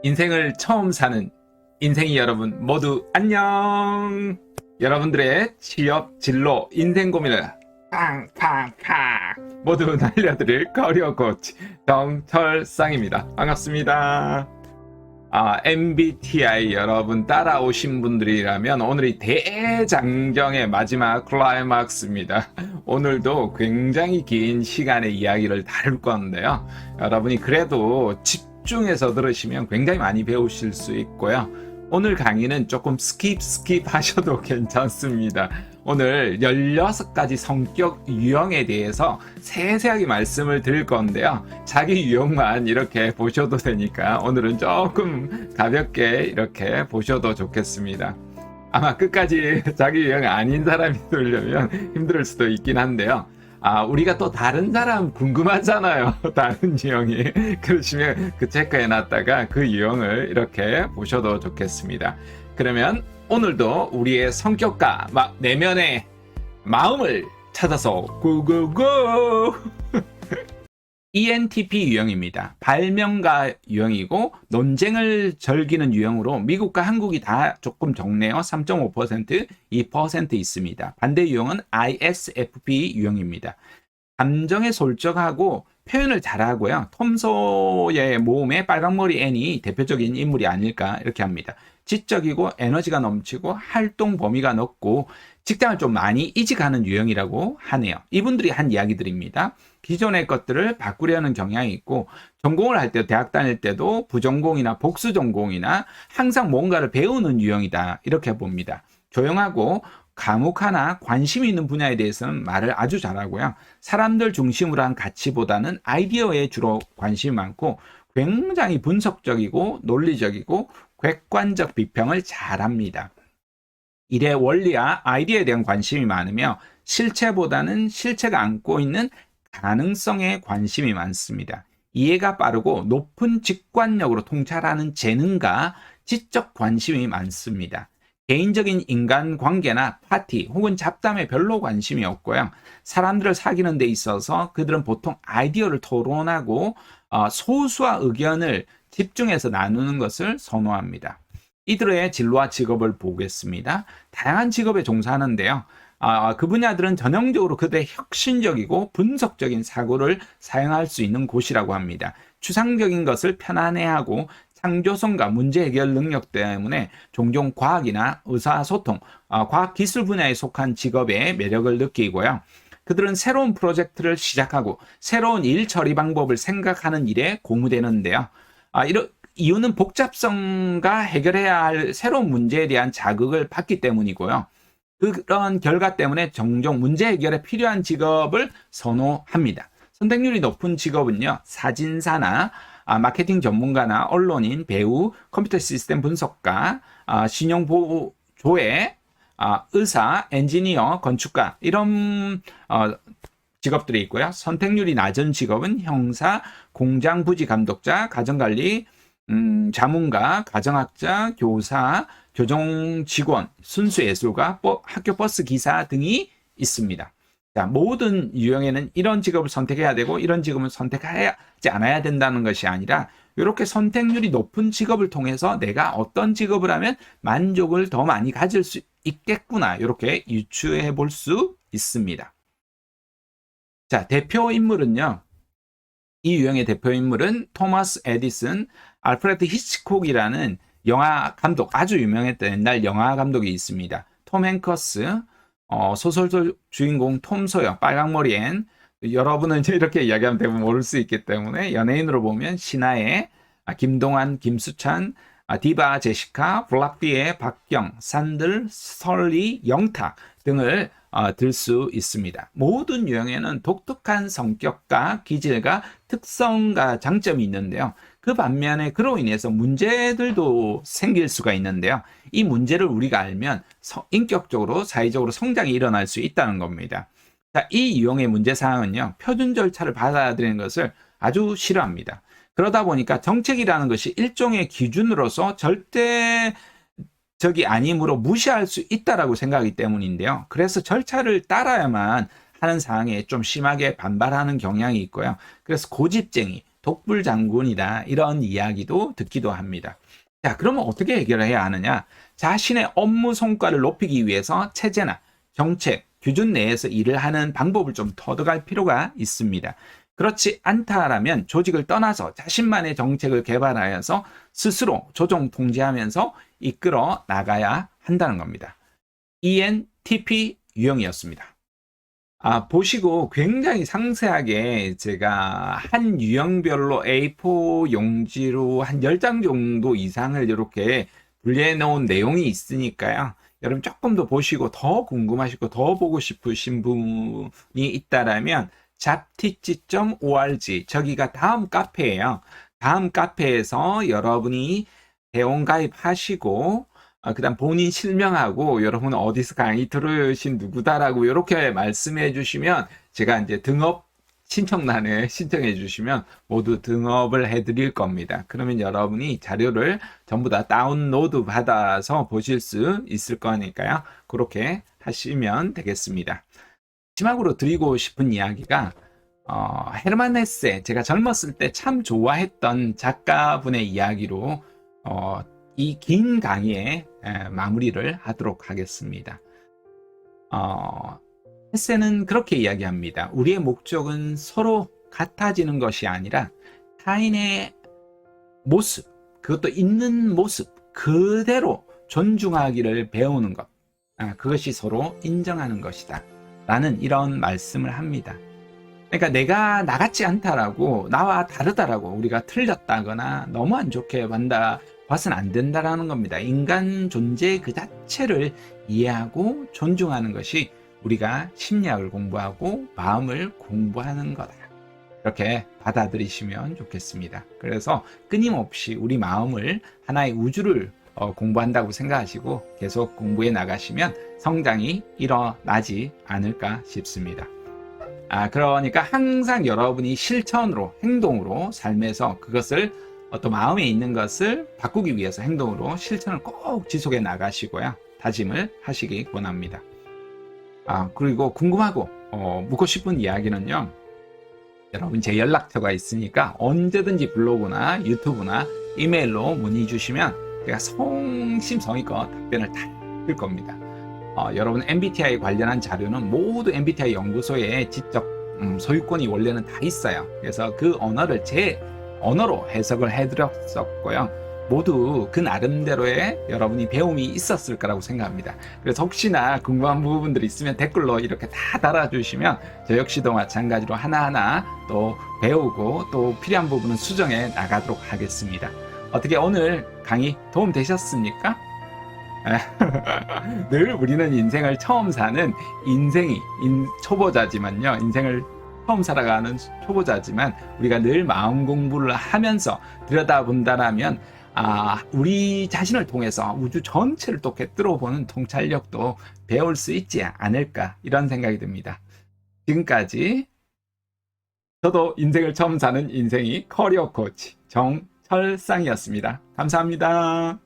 인생을 처음 사는 인생이 여러분 모두 안녕. 여러분들의 취업, 진로, 인생 고민을 팡팡팡 모두 날려드릴 커리어 코치 정철상입니다. 반갑습니다. MBTI 여러분 따라오신 분들이라면 오늘이 대장경의 마지막 클라이막스입니다. 오늘도 굉장히 긴 시간의 이야기를 다룰 건데요. 여러분이 그래도 집중해서 들으시면 굉장히 많이 배우실 수 있고요. 오늘 강의는 조금 스킵 하셔도 괜찮습니다. 오늘 16가지 성격 유형에 대해서 세세하게 말씀을 드릴 건데요. 자기 유형만 이렇게 보셔도 되니까 오늘은 조금 가볍게 이렇게 보셔도 좋겠습니다. 아마 끝까지 자기 유형이 아닌 사람이 들으려면 힘들 수도 있긴 한데요. 우리가 또 다른 사람 궁금하잖아요. 다른 유형이. 그러시면 그 체크해 놨다가 그 유형을 이렇게 보셔도 좋겠습니다. 그러면 오늘도 우리의 성격과 내면의 마음을 찾아서 고고고! ENTP 유형입니다. 발명가 유형이고 논쟁을 즐기는 유형으로 미국과 한국이 다 조금 적네요. 3.5%, 2% 있습니다. 반대 유형은 ISFP 유형입니다. 감정에 솔직하고 표현을 잘하고요. 톰소의 모험의 빨강머리 앤이 대표적인 인물이 아닐까 이렇게 합니다. 지적이고 에너지가 넘치고 활동 범위가 넓고 직장을 좀 많이 이직하는 유형이라고 하네요. 이분들이 한 이야기들입니다. 기존의 것들을 바꾸려는 경향이 있고 전공을 할 때 대학 다닐 때도 부전공이나 복수 전공이나 항상 뭔가를 배우는 유형이다 이렇게 봅니다. 조용하고 과묵하나 관심이 있는 분야에 대해서는 말을 아주 잘하고요. 사람들 중심으로 한 가치보다는 아이디어에 주로 관심이 많고 굉장히 분석적이고 논리적이고 객관적 비평을 잘합니다. 일의 원리와 아이디어에 대한 관심이 많으며 실체보다는 실체가 안고 있는 가능성에 관심이 많습니다. 이해가 빠르고 높은 직관력으로 통찰하는 재능과 지적 관심이 많습니다. 개인적인 인간관계나 파티 혹은 잡담에 별로 관심이 없고요. 사람들을 사귀는 데 있어서 그들은 보통 아이디어를 토론하고 소수와 의견을 집중해서 나누는 것을 선호합니다. 이들의 진로와 직업을 보겠습니다. 다양한 직업에 종사하는데요. 그 분야들은 전형적으로 그들의 혁신적이고 분석적인 사고를 사용할 수 있는 곳이라고 합니다. 추상적인 것을 편안해하고 창조성과 문제 해결 능력 때문에 종종 과학이나 의사소통, 과학기술 분야에 속한 직업에 매력을 느끼고요. 그들은 새로운 프로젝트를 시작하고 새로운 일 처리 방법을 생각하는 일에 고무되는데요. 이유는 복잡성과 해결해야 할 새로운 문제에 대한 자극을 받기 때문이고요. 그런 결과 때문에 종종 문제 해결에 필요한 직업을 선호합니다. 선택률이 높은 직업은요, 사진사나 마케팅 전문가나 언론인, 배우, 컴퓨터 시스템 분석가, 신용보조회, 의사, 엔지니어, 건축가 이런 직업들이 있고요. 선택률이 낮은 직업은 형사, 공장 부지 감독자, 가정관리, 자문가, 가정학자, 교사, 교정 직원, 순수예술가, 학교 버스 기사 등이 있습니다. 자, 모든 유형에는 이런 직업을 선택해야 되고 이런 직업은 선택하지 않아야 된다는 것이 아니라 이렇게 선택률이 높은 직업을 통해서 내가 어떤 직업을 하면 만족을 더 많이 가질 수 있겠구나 이렇게 유추해 볼 수 있습니다. 자, 대표 인물은요. 이 유형의 대표 인물은 토마스 에디슨, 알프레드 히치콕이라는 영화 감독, 아주 유명했던 옛날 영화 감독이 있습니다. 톰 행커스, 소설 주인공 톰 소여, 빨강머리 앤, 여러분은 이렇게 이야기하면 대부분 모를 수 있기 때문에 연예인으로 보면 신하의 김동완, 김수찬, 디바 제시카, 블락비의 박경, 산들, 설리, 영탁 등을 들 수 있습니다. 모든 유형에는 독특한 성격과 기질과 특성과 장점이 있는데요. 그 반면에 그로 인해서 문제들도 생길 수가 있는데요. 이 문제를 우리가 알면 인격적으로 사회적으로 성장이 일어날 수 있다는 겁니다. 자, 이 유형의 문제사항은요. 표준 절차를 받아들이는 것을 아주 싫어합니다. 그러다 보니까 정책이라는 것이 일종의 기준으로서 절대적이 아니므로 무시할 수 있다라고 생각하기 때문인데요. 그래서 절차를 따라야만 하는 사항에 좀 심하게 반발하는 경향이 있고요. 그래서 고집쟁이, 독불장군이다. 이런 이야기도 듣기도 합니다. 자, 그러면 어떻게 해결해야 하느냐? 자신의 업무 성과를 높이기 위해서 체제나 정책, 규준 내에서 일을 하는 방법을 좀 터득할 필요가 있습니다. 그렇지 않다라면 조직을 떠나서 자신만의 정책을 개발하여서 스스로 조정 통제하면서 이끌어 나가야 한다는 겁니다. ENTP 유형이었습니다. 보시고 굉장히 상세하게 제가 한 유형별로 A4 용지로 한 10장 정도 이상을 이렇게 분리해 놓은 내용이 있으니까요. 여러분 조금 더 보시고 더 궁금하시고 더 보고 싶으신 분이 있다라면 잡티치.org 저기가 다음 카페예요. 다음 카페에서 여러분이 회원 가입하시고 그다음 본인 실명하고 여러분 어디서 강의 들으신 누구다라고 이렇게 말씀해 주시면 제가 이제 등업 신청란에 신청해 주시면 모두 등업을 해 드릴 겁니다. 그러면 여러분이 자료를 전부 다 다운로드 받아서 보실 수 있을 거니까요. 그렇게 하시면 되겠습니다. 마지막으로 드리고 싶은 이야기가 헤르만 헤세, 제가 젊었을 때 참 좋아했던 작가분의 이야기로 이 긴 강의에 마무리를 하도록 하겠습니다. 헤세는 그렇게 이야기합니다. 우리의 목적은 서로 같아지는 것이 아니라 타인의 모습, 그것도 있는 모습 그대로 존중하기를 배우는 것, 그것이 서로 인정하는 것이다 라는 이런 말씀을 합니다. 그러니까 내가 나 같지 않다라고, 나와 다르다라고, 우리가 틀렸다거나 너무 안 좋게 봐서는 안 된다라는 겁니다. 인간 존재 그 자체를 이해하고 존중하는 것이 우리가 심리학을 공부하고 마음을 공부하는 거다. 이렇게 받아들이시면 좋겠습니다. 그래서 끊임없이 우리 마음을 하나의 우주를 공부한다고 생각하시고 계속 공부해 나가시면 성장이 일어나지 않을까 싶습니다. 그러니까 항상 여러분이 실천으로, 행동으로 삶에서 그것을 어떤 마음에 있는 것을 바꾸기 위해서 행동으로 실천을 꼭 지속해 나가시고요. 다짐을 하시기 권합니다. 그리고 궁금하고 묻고 싶은 이야기는요. 여러분 제 연락처가 있으니까 언제든지 블로그나 유튜브나 이메일로 문의 주시면 제가 성심성의껏 답변을 다 드릴 겁니다. 여러분 MBTI 관련한 자료는 모두 MBTI 연구소에 지적 소유권이 원래는 다 있어요. 그래서 그 언어를 제 언어로 해석을 해드렸었고요. 모두 그 나름대로의 여러분이 배움이 있었을 거라고 생각합니다. 그래서 혹시나 궁금한 부분들이 있으면 댓글로 이렇게 다 달아주시면 저 역시도 마찬가지로 하나하나 또 배우고 또 필요한 부분은 수정해 나가도록 하겠습니다. 어떻게 오늘 강의 도움 되셨습니까? 늘 우리는 인생을 처음 사는 초보자지만요. 인생을 처음 살아가는 초보자지만 우리가 늘 마음 공부를 하면서 들여다본다라면 우리 자신을 통해서 우주 전체를 또 꿰뚫어보는 통찰력도 배울 수 있지 않을까 이런 생각이 듭니다. 지금까지 저도 인생을 처음 사는 인생이 커리어 코치 정철상이었습니다. 감사합니다.